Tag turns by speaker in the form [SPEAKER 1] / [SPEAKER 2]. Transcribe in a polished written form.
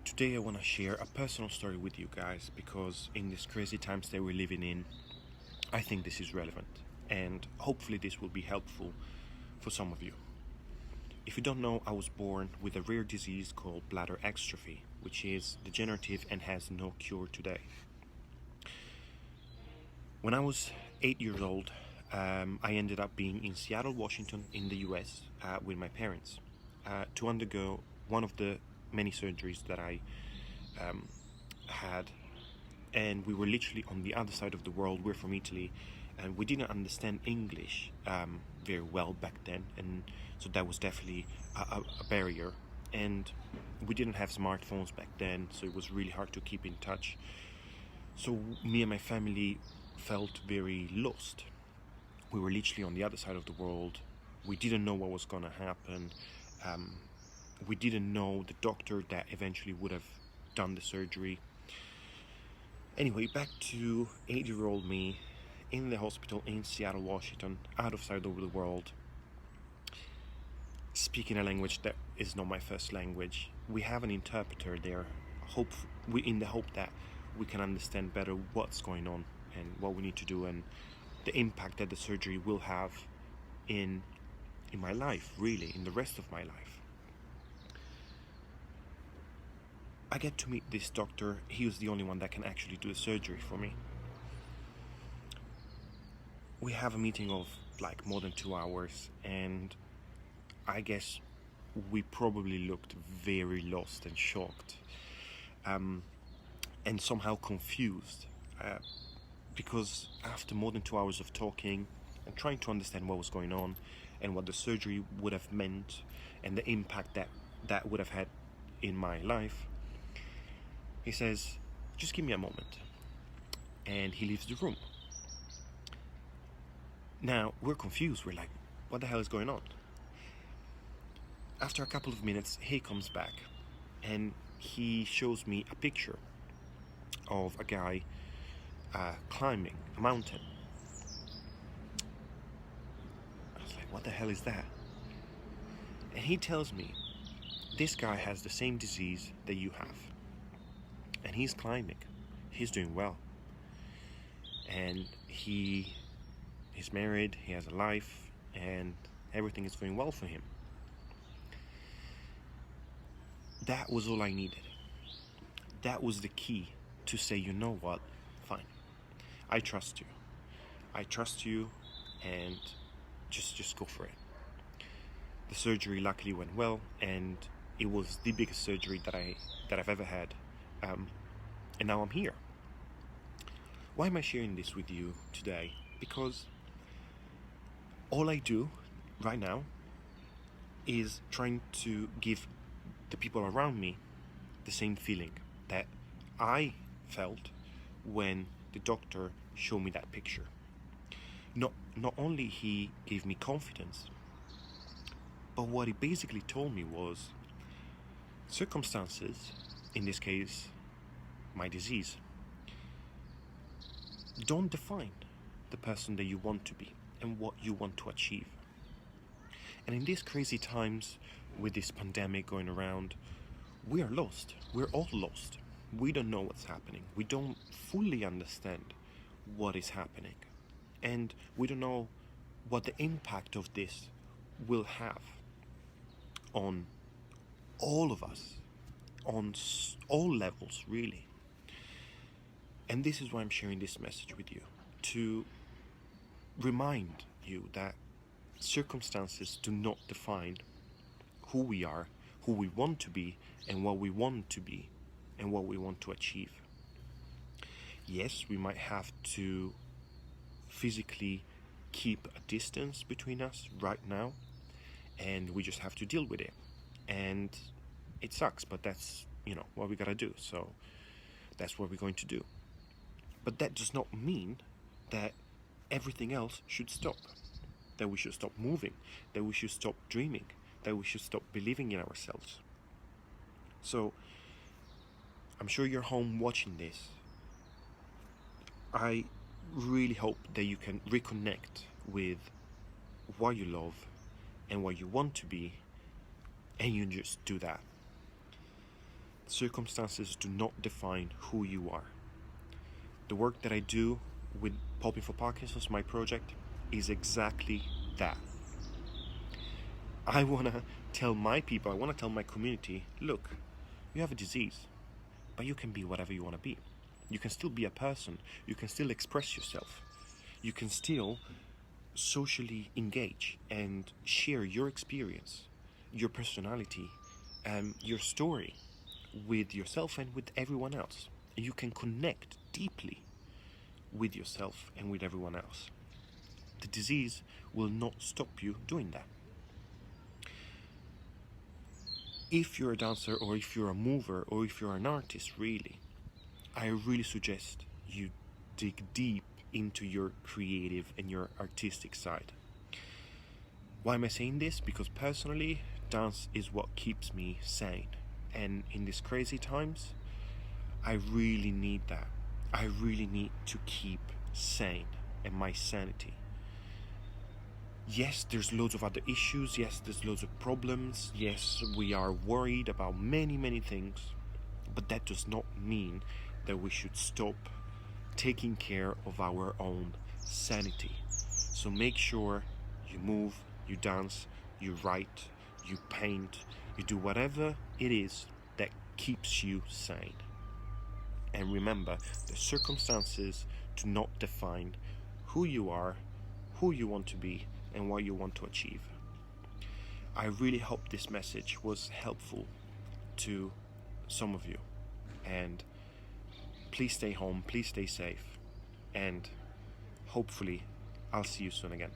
[SPEAKER 1] Today I want to share a personal story with you guys because in these crazy times that we're living in, I think this is relevant and hopefully this will be helpful for some of you. If you don't know, I was born with a rare disease called bladder exstrophy, which is degenerative and has no cure today. When I was 8 years old, I ended up being in Seattle, Washington, in the US, with my parents to undergo one of the many surgeries that I had. And we were literally on the other side of the world. We're from Italy, and we didn't understand English very well back then, and so that was definitely a barrier. And we didn't have smartphones back then, so it was really hard to keep in touch. So me and my family felt very lost. We were literally on the other side of the world. We didn't know what was going to happen. We didn't know the doctor that eventually would have done the surgery. Anyway, back to 8-year-old me in the hospital in Seattle, Washington, out of sight of the world, speaking a language that is not my first language. We have an interpreter there, in the hope that we can understand better what's going on and what we need to do and the impact that the surgery will have in my life, really, in the rest of my life. I get to meet this doctor. He was the only one that can actually do the surgery for me. We have a meeting of like more than 2 hours, and I guess we probably looked very lost and shocked, and somehow confused, because after more than 2 hours of talking and trying to understand what was going on and what the surgery would have meant and the impact that would have had in my life, he says, "Just give me a moment," and he leaves the room. Now, we're confused. We're like, what the hell is going on? After a couple of minutes, he comes back and he shows me a picture of a guy climbing a mountain. I was like, what the hell is that? And he tells me, this guy has the same disease that you have. And he's climbing. He's doing well. And he's married, he has a life, and everything is going well for him. That was all I needed. That was the key to say, you know what, fine. I trust you. I trust you, and just go for it. The surgery luckily went well, and it was the biggest surgery that I've ever had. And now I'm here. Why am I sharing this with you today? Because all I do right now is trying to give the people around me the same feeling that I felt when the doctor showed me that picture. Not only he gave me confidence, but what he basically told me was circumstances, in this case my disease, don't define the person that you want to be and what you want to achieve. And in these crazy times, with this pandemic going around, we are lost. We're all lost. We don't know what's happening. We don't fully understand what is happening. And we don't know what the impact of this will have on all of us, on all levels, really. And this is why I'm sharing this message with you, to remind you that circumstances do not define who we are, who we want to be, and what we want to be, and what we want to achieve. Yes, we might have to physically keep a distance between us right now, and we just have to deal with it. And it sucks, but that's, what we gotta do. So that's what we're going to do. But that does not mean that everything else should stop, that we should stop moving, that we should stop dreaming, that we should stop believing in ourselves. So I'm sure you're home watching this. I really hope that you can reconnect with what you love and what you want to be, and you just do that. Circumstances do not define who you are. The work that I do with Pulping for Parkinson's, my project, is exactly that. I want to tell my people, I want to tell my community, look, you have a disease, but you can be whatever you want to be. You can still be a person. You can still express yourself. You can still socially engage and share your experience, your personality, your story with yourself and with everyone else. You can connect deeply with yourself and with everyone else. The disease will not stop you doing that. If you're a dancer, or if you're a mover, or if you're an artist, really, I really suggest you dig deep into your creative and your artistic side. Why am I saying this? Because personally, dance is what keeps me sane. And in these crazy times, I really need that. I really need to keep sane and my sanity. Yes, there's loads of other issues. Yes, there's loads of problems. Yes, we are worried about many things. But that does not mean that we should stop taking care of our own sanity. So make sure you move, you dance, you write, you paint, you do whatever it is that keeps you sane. And remember, the circumstances do not define who you are, who you want to be, and what you want to achieve. I really hope this message was helpful to some of you. And please stay home, please stay safe, and hopefully I'll see you soon again.